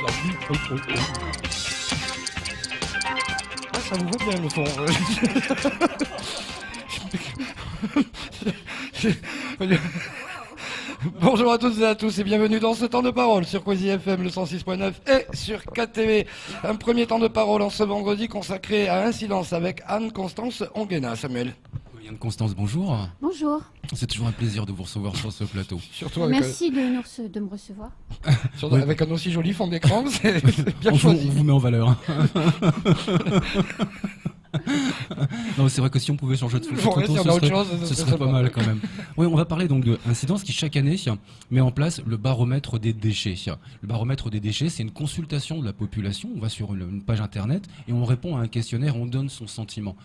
Ah, ça vous va bien le son. Bonjour à toutes et à tous et bienvenue dans ce temps de parole sur Quasi FM le 106.9 et sur 4TV. Un premier temps de parole en ce vendredi consacré à Incidence avec Anne-Constance Onguena. Samuel. Anne-Constance, bonjour. Bonjour. C'est toujours un plaisir de vous recevoir sur ce plateau. Surtout avec Merci de me recevoir. oui. Avec un aussi joli fond d'écran, c'est bien choisi. On vous met en valeur. Non, c'est vrai que si on pouvait changer de photo, ce serait pas mal quand même. Oui, on va parler donc de Incidence qui chaque année met en place le baromètre des déchets. Le baromètre des déchets, c'est une consultation de la population. On va sur une page internet et on répond à un questionnaire, on donne son sentiment.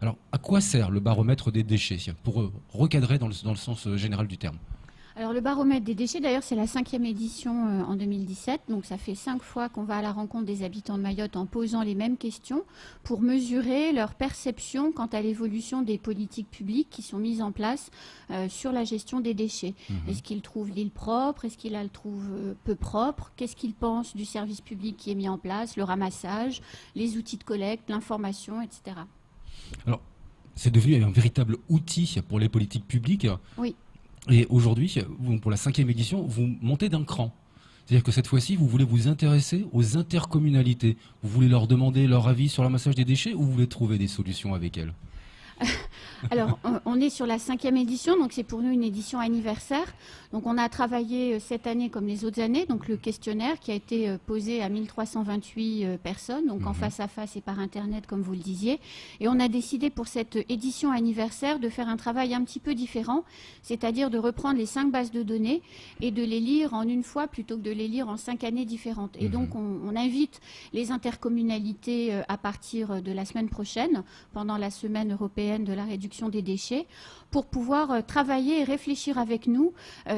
Alors, à quoi sert le baromètre des déchets pour recadrer dans le sens général du terme? Alors le baromètre des déchets, d'ailleurs, c'est la 5e édition en 2017. Donc ça fait 5 fois qu'on va à la rencontre des habitants de Mayotte en posant les mêmes questions pour mesurer leur perception quant à l'évolution des politiques publiques qui sont mises en place sur la gestion des déchets. Est-ce qu'ils trouvent l'île propre? Est-ce qu'ils la trouvent peu propre? Qu'est-ce qu'ils pensent du service public qui est mis en place, le ramassage, les outils de collecte, l'information, etc. Alors, c'est devenu un véritable outil pour les politiques publiques. Oui. Et aujourd'hui, pour la 5e édition, vous montez d'un cran. C'est-à-dire que cette fois-ci, vous voulez vous intéresser aux intercommunalités. Vous voulez leur demander leur avis sur le ramassage des déchets ou vous voulez trouver des solutions avec elles? Alors, on est sur la 5e édition, donc c'est pour nous une édition anniversaire. Donc, on a travaillé cette année comme les autres années, donc le questionnaire qui a été posé à 1328 personnes, donc en face à face et par Internet, comme vous le disiez. Et on a décidé pour cette édition anniversaire de faire un travail un petit peu différent, c'est-à-dire de reprendre les 5 bases de données et de les lire en une fois plutôt que de les lire en 5 années différentes. Et donc, on invite les intercommunalités à partir de la semaine prochaine, pendant la semaine européenne de la réduction des déchets, pour pouvoir travailler et réfléchir avec nous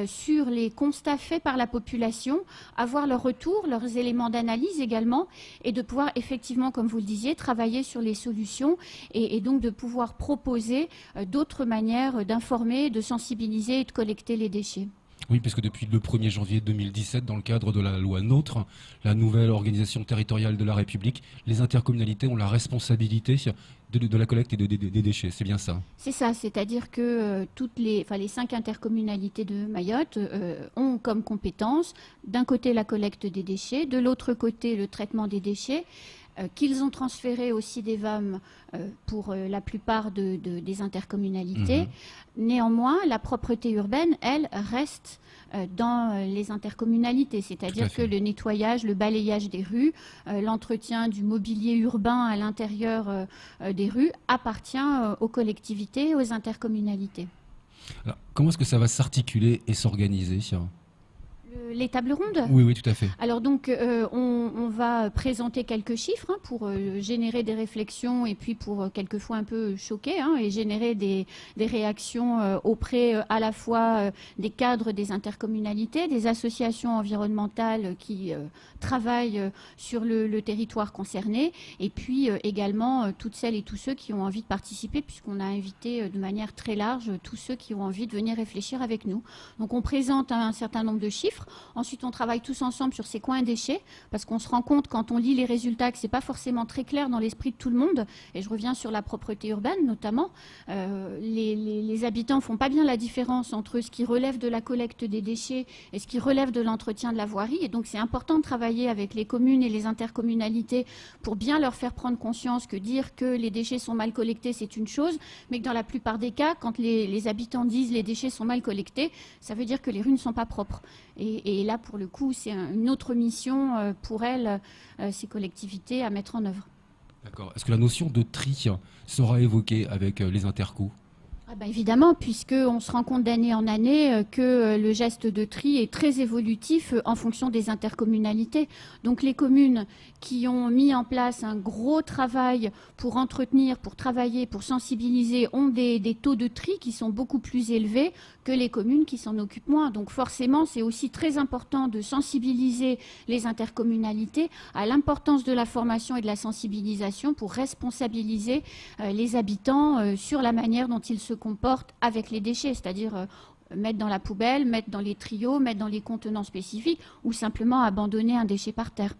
sur les constats faits par la population, avoir leur retour, leurs éléments d'analyse également, et de pouvoir effectivement, comme vous le disiez, travailler sur les solutions et donc de pouvoir proposer d'autres manières d'informer, de sensibiliser et de collecter les déchets. Oui, puisque depuis le 1er janvier 2017, dans le cadre de la loi NOTRe, la nouvelle organisation territoriale de la République, les intercommunalités ont la responsabilité de la collecte et des déchets. C'est bien ça? C'est ça, c'est-à-dire que les 5 intercommunalités de Mayotte ont comme compétence, d'un côté la collecte des déchets, de l'autre côté le traitement des déchets, qu'ils ont transféré aussi des VAM pour la plupart des intercommunalités. Néanmoins, la propreté urbaine, elle, reste dans les intercommunalités, c'est-à-dire que le nettoyage, le balayage des rues, l'entretien du mobilier urbain à l'intérieur des rues appartient aux collectivités, aux intercommunalités. Alors, comment est-ce que ça va s'articuler et s'organiser? Les tables rondes? Oui, tout à fait. Alors donc, on va présenter quelques chiffres pour générer des réflexions et puis pour quelquefois un peu choquer et générer des réactions auprès à la fois des cadres des intercommunalités, des associations environnementales qui travaillent sur le territoire concerné et puis également toutes celles et tous ceux qui ont envie de participer puisqu'on a invité de manière très large tous ceux qui ont envie de venir réfléchir avec nous. Donc on présente un certain nombre de chiffres. Ensuite, on travaille tous ensemble sur ces coins déchets parce qu'on se rend compte quand on lit les résultats que ce n'est pas forcément très clair dans l'esprit de tout le monde. Et je reviens sur la propreté urbaine notamment. Les habitants ne font pas bien la différence entre ce qui relève de la collecte des déchets et ce qui relève de l'entretien de la voirie. Et donc, c'est important de travailler avec les communes et les intercommunalités pour bien leur faire prendre conscience que dire que les déchets sont mal collectés, c'est une chose, mais que dans la plupart des cas, quand les habitants disent les déchets sont mal collectés, ça veut dire que les rues ne sont pas propres. Et là, pour le coup, c'est une autre mission pour elles, ces collectivités, à mettre en œuvre. D'accord. Est-ce que la notion de tri sera évoquée avec les intercos? Évidemment, puisqu'on se rend compte d'année en année que le geste de tri est très évolutif en fonction des intercommunalités. Donc les communes qui ont mis en place un gros travail pour entretenir, pour travailler, pour sensibiliser, ont des taux de tri qui sont beaucoup plus élevés que les communes qui s'en occupent moins. Donc forcément, c'est aussi très important de sensibiliser les intercommunalités à l'importance de la formation et de la sensibilisation pour responsabiliser les habitants sur la manière dont ils se comportent avec les déchets. C'est-à-dire, mettre dans la poubelle, mettre dans les trios, mettre dans les contenants spécifiques ou simplement abandonner un déchet par terre.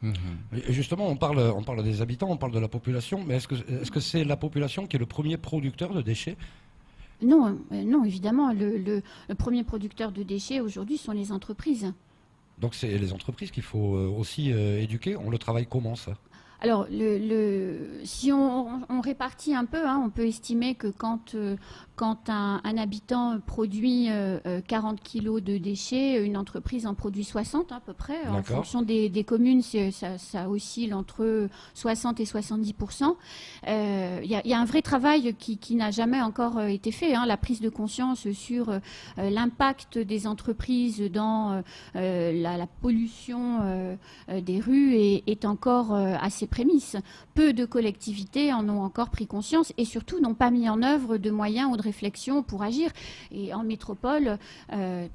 Et justement, on parle des habitants, on parle de la population, mais est-ce que c'est la population qui est le premier producteur de déchets ? Non, évidemment. Le premier producteur de déchets aujourd'hui sont les entreprises. Donc c'est les entreprises qu'il faut aussi éduquer. On le travaille comment ça ? Alors, si on répartit un peu, on peut estimer que quand un habitant produit 40 kilos de déchets, une entreprise en produit 60 à peu près. En fonction des communes, ça oscille entre 60 et 70%. Il y a un vrai travail qui n'a jamais encore été fait. La prise de conscience sur l'impact des entreprises dans la pollution des rues est encore assez prémices. Peu de collectivités en ont encore pris conscience et surtout n'ont pas mis en œuvre de moyens ou de réflexion pour agir. Et en métropole,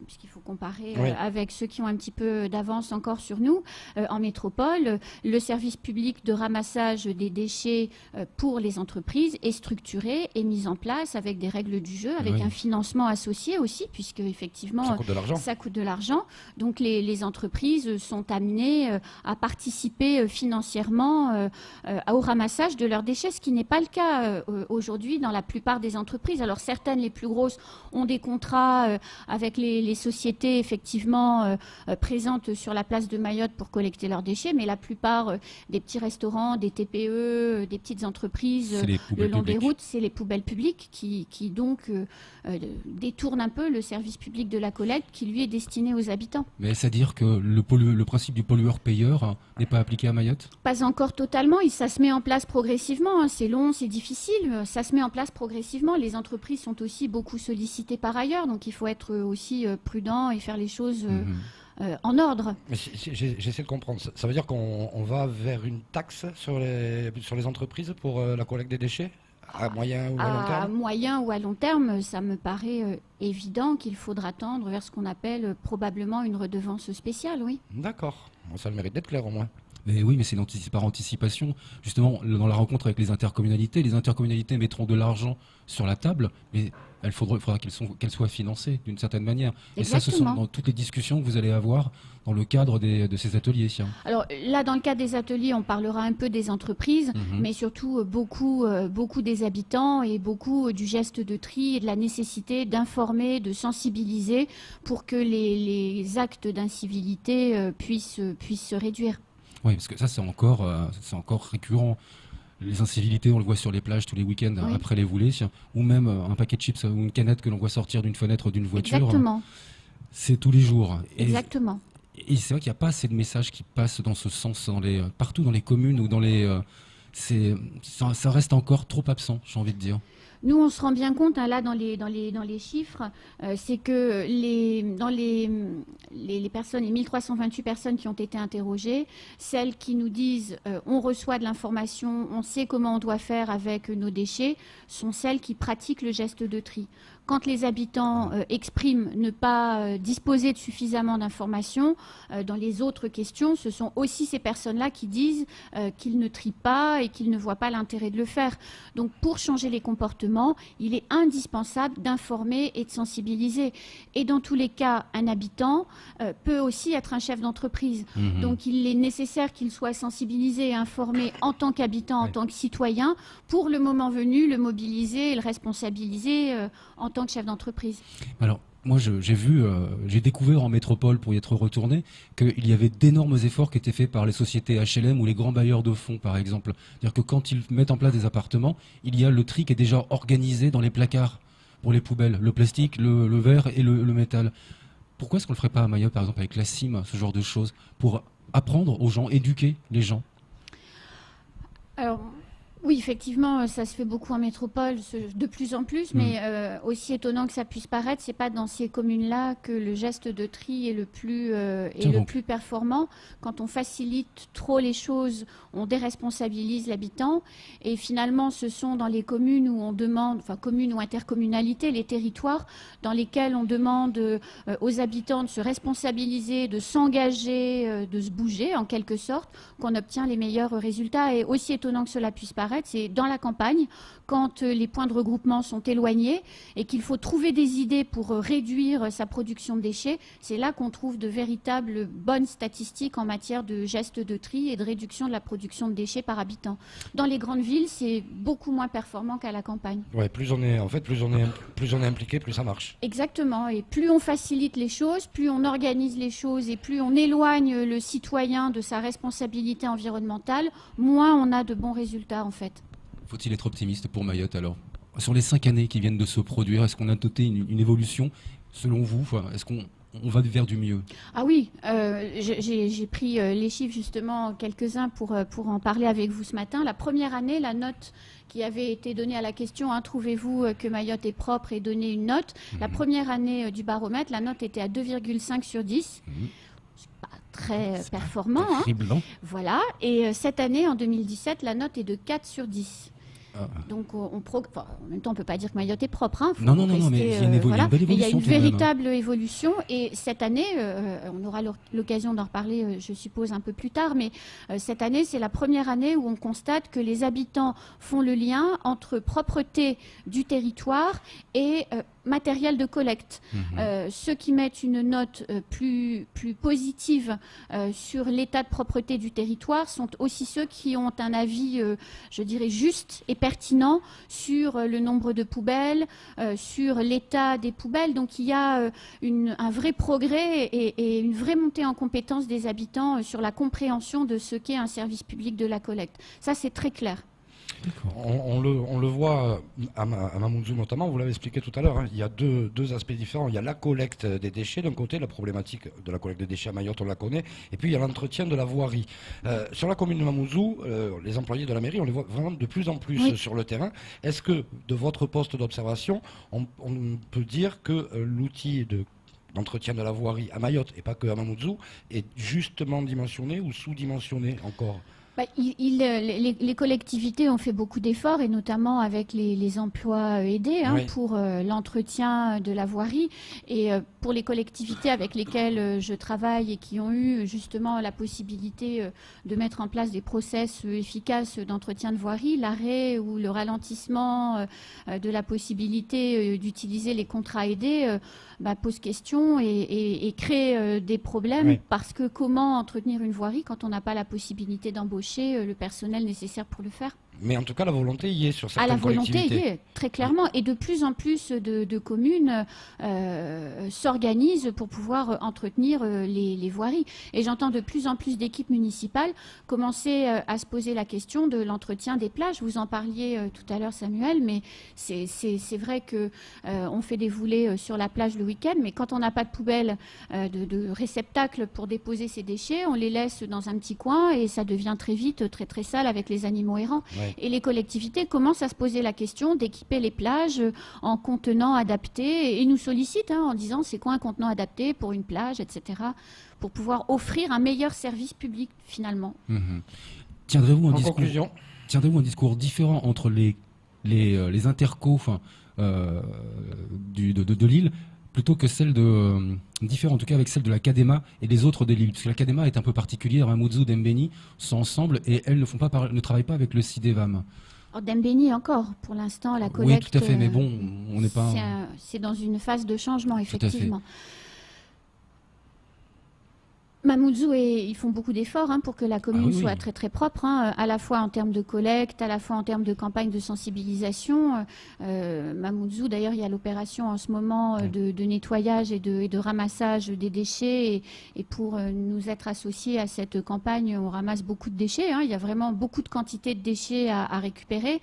puisqu'il faut comparer avec ceux qui ont un petit peu d'avance encore sur nous, en métropole, le service public de ramassage des déchets pour les entreprises est structuré et mis en place avec des règles du jeu, avec un financement associé aussi, puisque effectivement ça coûte de l'argent. Donc les entreprises sont amenées à participer financièrement au ramassage de leurs déchets, ce qui n'est pas le cas aujourd'hui dans la plupart des entreprises. Alors certaines, les plus grosses, ont des contrats avec les sociétés effectivement présentes sur la place de Mayotte pour collecter leurs déchets, mais la plupart des petits restaurants, des TPE, des petites entreprises le long des routes, c'est les poubelles publiques qui donc détournent un peu le service public de la collecte qui lui est destiné aux habitants. Mais c'est-à-dire que le principe du pollueur-payeur n'est pas appliqué à Mayotte ? Pas encore totalement, ça se met en place progressivement, c'est long, c'est difficile, ça se met en place progressivement. Les entreprises sont aussi beaucoup sollicitées par ailleurs, donc il faut être aussi prudent et faire les choses en ordre. J'essaie de comprendre. Ça veut dire qu'on va vers une taxe sur les entreprises pour la collecte des déchets ? À moyen ou à long terme ? À moyen ou à long terme, ça me paraît évident qu'il faudra tendre vers ce qu'on appelle probablement une redevance spéciale, oui. D'accord. Ça a le mérite d'être clair au moins. Mais oui, mais c'est par anticipation. Justement, dans la rencontre avec les intercommunalités mettront de l'argent sur la table, mais il faudra qu'elles soient financées d'une certaine manière. Exactement. Et ça, ce sont dans toutes les discussions que vous allez avoir dans le cadre de ces ateliers. Alors là, dans le cadre des ateliers, on parlera un peu des entreprises, mais surtout beaucoup des habitants et beaucoup du geste de tri et de la nécessité d'informer, de sensibiliser pour que les actes d'incivilité puissent se réduire. Oui, parce que ça, c'est encore récurrent. Les incivilités, on le voit sur les plages tous les week-ends après les volées, ou même un paquet de chips ou une canette que l'on voit sortir d'une fenêtre d'une voiture. Exactement. C'est tous les jours. Exactement. Et c'est vrai qu'il n'y a pas assez de messages qui passent dans ce sens partout dans les communes ou dans les... ça reste encore trop absent, j'ai envie de dire. Nous, on se rend bien compte, là, dans les chiffres, c'est que dans les personnes, les 1328 personnes qui ont été interrogées, celles qui nous disent on reçoit de l'information, on sait comment on doit faire avec nos déchets, sont celles qui pratiquent le geste de tri. Quand les habitants expriment ne pas disposer de suffisamment d'informations, dans les autres questions, ce sont aussi ces personnes-là qui disent qu'ils ne trient pas et qu'ils ne voient pas l'intérêt de le faire. Donc pour changer les comportements, il est indispensable d'informer et de sensibiliser. Et dans tous les cas, un habitant peut aussi être un chef d'entreprise. Donc il est nécessaire qu'il soit sensibilisé et informé en tant qu'habitant, en tant que citoyen, pour le moment venu, le mobiliser et le responsabiliser en tant que chef d'entreprise. Alors, moi, j'ai découvert en métropole, pour y être retourné, qu'il y avait d'énormes efforts qui étaient faits par les sociétés HLM ou les grands bailleurs de fonds, par exemple. C'est-à-dire que quand ils mettent en place des appartements, il y a le tri qui est déjà organisé dans les placards pour les poubelles, le plastique, le verre et le métal. Pourquoi est-ce qu'on ne le ferait pas à Mayotte, par exemple, avec la CIM, ce genre de choses, pour apprendre aux gens, éduquer les gens ? Alors... Oui, effectivement, ça se fait beaucoup en métropole, de plus en plus, mais aussi étonnant que ça puisse paraître, c'est pas dans ces communes-là que le geste de tri est le plus performant. Quand on facilite trop les choses, on déresponsabilise l'habitant, et finalement, ce sont dans les communes où on demande, enfin communes ou intercommunalités, les territoires dans lesquels on demande aux habitants de se responsabiliser, de s'engager, de se bouger en quelque sorte, qu'on obtient les meilleurs résultats. Et aussi étonnant que cela puisse paraître, apparaître, c'est dans la campagne, quand les points de regroupement sont éloignés et qu'il faut trouver des idées pour réduire sa production de déchets. C'est là qu'on trouve de véritables bonnes statistiques en matière de gestes de tri et de réduction de la production de déchets par habitant. Dans les grandes villes, c'est beaucoup moins performant qu'à la campagne. Ouais, plus on est impliqué, plus ça marche. Exactement. Et plus on facilite les choses, plus on organise les choses et plus on éloigne le citoyen de sa responsabilité environnementale, moins on a de bons résultats en fait. Faut-il être optimiste pour Mayotte alors? Sur les 5 années qui viennent de se produire, est-ce qu'on a noté une évolution selon vous? Est-ce qu'on va vers du mieux? Ah oui, j'ai pris les chiffres justement, quelques-uns pour en parler avec vous ce matin. La première année, la note qui avait été donnée à la question, trouvez-vous que Mayotte est propre, et donner une note. La première année du baromètre, la note était à 2,5 sur 10. C'est pas très performant. Voilà. Et cette année, en 2017, la note est de 4 sur 10. Donc, en même temps, on ne peut pas dire que Mayotte est propre. Non, mais il y a une belle évolution. Mais il y a une véritable évolution. Et cette année, on aura l'occasion d'en reparler, je suppose, un peu plus tard. Mais cette année, c'est la première année où on constate que les habitants font le lien entre propreté du territoire et matériel de collecte. Ceux qui mettent une note plus positive sur l'état de propreté du territoire sont aussi ceux qui ont un avis, je dirais, juste et pertinent sur le nombre de poubelles, sur l'état des poubelles. Donc il y a un vrai progrès et une vraie montée en compétence des habitants sur la compréhension de ce qu'est un service public de la collecte. Ça, c'est très clair. On le voit à Mamoudzou notamment, vous l'avez expliqué tout à l'heure, il y a deux aspects différents. Il y a la collecte des déchets d'un côté, la problématique de la collecte des déchets à Mayotte, on la connaît, et puis il y a l'entretien de la voirie. Sur la commune de Mamoudzou, les employés de la mairie, on les voit vraiment de plus en plus sur le terrain. Est-ce que de votre poste d'observation, on peut dire que l'outil d'entretien de la voirie à Mayotte, et pas que à Mamoudzou, est justement dimensionné ou sous-dimensionné encore ? Les collectivités ont fait beaucoup d'efforts, et notamment avec les emplois aidés pour l'entretien de la voirie. Et pour les collectivités avec lesquelles je travaille et qui ont eu justement la possibilité de mettre en place des process efficaces d'entretien de voirie, l'arrêt ou le ralentissement de la possibilité d'utiliser les contrats aidés pose question et crée des problèmes, parce que comment entretenir une voirie quand on n'a pas la possibilité d'embaucher le personnel nécessaire pour le faire? Mais en tout cas, la volonté y est sur certaines collectivités. La volonté y est, très clairement. Et de plus en plus de communes s'organisent pour pouvoir entretenir les voiries. Et j'entends de plus en plus d'équipes municipales commencer à se poser la question de l'entretien des plages. Vous en parliez tout à l'heure, Samuel, mais c'est vrai qu'on fait des voulées sur la plage le week-end, mais quand on n'a pas de poubelle, de réceptacle pour déposer ses déchets, on les laisse dans un petit coin et ça devient très vite très très sale avec les animaux errants. Et les collectivités commencent à se poser la question d'équiper les plages en contenants adaptés et nous sollicitent en disant c'est quoi un contenant adapté pour une plage, etc., pour pouvoir offrir un meilleur service public finalement. Tiendrez-vous un discours différent entre les intercos de Lille, plutôt que celle différente en tout cas avec celle de la CADEMA et les autres de Lille, parce que la CADEMA est un peu particulière, Mamoudzou, Dembéni sont ensemble et elles ne travaillent pas avec le CIDEVAM. Dembéni encore, pour l'instant, la collecte... Oui, tout à fait, mais bon, on n'est pas... C'est dans une phase de changement, effectivement. Mamoudzou, ils font beaucoup d'efforts pour que la commune soit très très propre, à la fois en termes de collecte, à la fois en termes de campagne de sensibilisation. Mamoudzou, d'ailleurs, il y a l'opération en ce moment de nettoyage et de ramassage des déchets. Et pour nous être associés à cette campagne, on ramasse beaucoup de déchets. Il y a vraiment beaucoup de quantité de déchets à récupérer.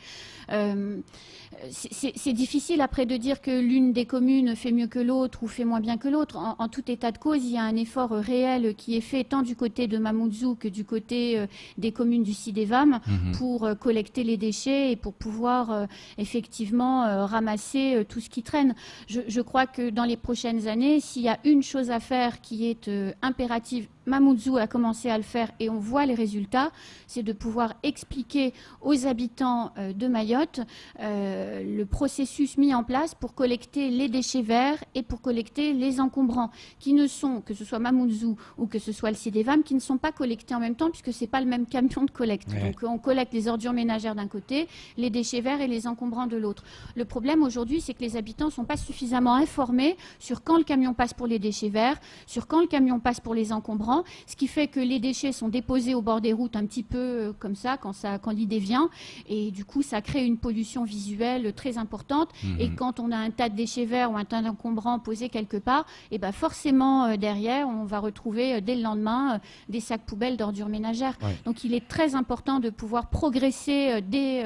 C'est difficile après de dire que l'une des communes fait mieux que l'autre ou fait moins bien que l'autre. En tout état de cause, il y a un effort réel qui est fait tant du côté de Mamoudzou que du côté des communes du CIDEVAM pour collecter les déchets et pour pouvoir effectivement ramasser tout ce qui traîne. Je crois que dans les prochaines années, s'il y a une chose à faire qui est impérative, Mamoudzou a commencé à le faire et on voit les résultats, c'est de pouvoir expliquer aux habitants de Mayotte le processus mis en place pour collecter les déchets verts et pour collecter les encombrants, qui ne sont, que ce soit Mamoudzou ou que ce soit le CIDEVAM, qui ne sont pas collectés en même temps puisque ce n'est pas le même camion de collecte. Ouais. Donc on collecte les ordures ménagères d'un côté, les déchets verts et les encombrants de l'autre. Le problème aujourd'hui, c'est que les habitants ne sont pas suffisamment informés sur quand le camion passe pour les déchets verts, sur quand le camion passe pour les encombrants, ce qui fait que les déchets sont déposés au bord des routes un petit peu comme ça, quand l'idée vient, et du coup ça crée une pollution visuelle très importante. Et quand on a un tas de déchets verts ou un tas d'encombrants posés quelque part, et ben forcément derrière on va retrouver dès le lendemain des sacs poubelles d'ordures ménagères. Ouais. Donc il est très important de pouvoir progresser dès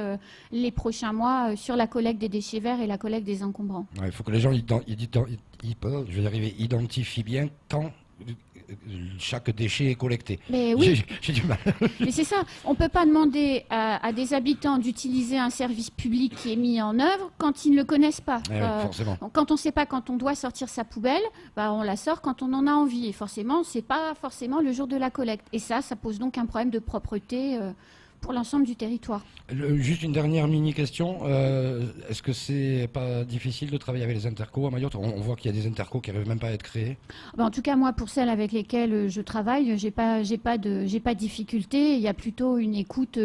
les prochains mois sur la collecte des déchets verts et la collecte des encombrants. Ouais, il faut que les gens identifient bien quand chaque déchet est collecté. Mais oui. J'ai du mal. Mais c'est ça. On ne peut pas demander à des habitants d'utiliser un service public qui est mis en œuvre quand ils ne le connaissent pas. Forcément. Quand on ne sait pas quand on doit sortir sa poubelle, on la sort quand on en a envie. Et forcément, ce n'est pas forcément le jour de la collecte. Et ça pose donc un problème de propreté pour l'ensemble du territoire. Juste une dernière mini-question. Est-ce que c'est pas difficile de travailler avec les intercos à Mayotte ? On voit qu'il y a des intercos qui n'arrivent même pas à être créés. En tout cas, moi, pour celles avec lesquelles je travaille, j'ai pas de difficulté. Il y a plutôt une écoute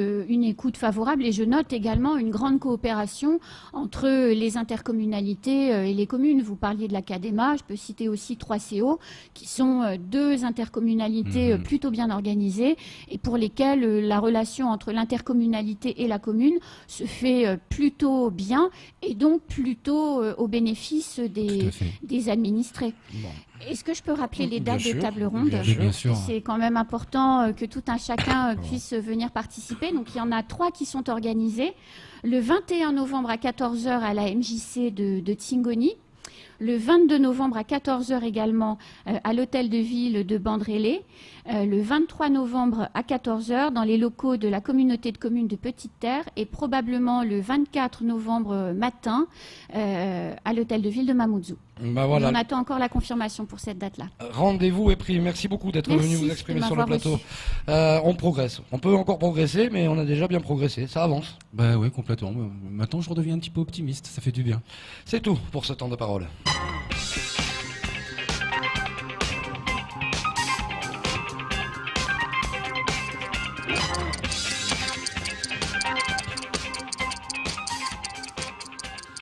favorable. Et je note également une grande coopération entre les intercommunalités et les communes. Vous parliez de la CADEMA, je peux citer aussi 3CO, qui sont deux intercommunalités plutôt bien organisées et pour lesquelles la relation entre l'intercommunalité et la commune se fait plutôt bien et donc plutôt au bénéfice des administrés. Bon. Est-ce que je peux rappeler les dates des tables rondes ? Bien sûr. C'est quand même important que tout un chacun puisse venir participer. Donc il y en a 3 qui sont organisées. Le 21 novembre à 14h à la MJC de Tingoni. Le 22 novembre à 14h également à l'hôtel de ville de Bandrélé. Le 23 novembre à 14h dans les locaux de la communauté de communes de Petite Terre et probablement le 24 novembre matin à l'hôtel de ville de Mamoudzou. Voilà. On attend encore la confirmation pour cette date-là. Rendez-vous est pris. Merci beaucoup d'être venu vous exprimer sur le plateau. On progresse. On peut encore progresser, mais on a déjà bien progressé. Ça avance. Bah oui, complètement. Maintenant, je redeviens un petit peu optimiste. Ça fait du bien. C'est tout pour ce temps de parole.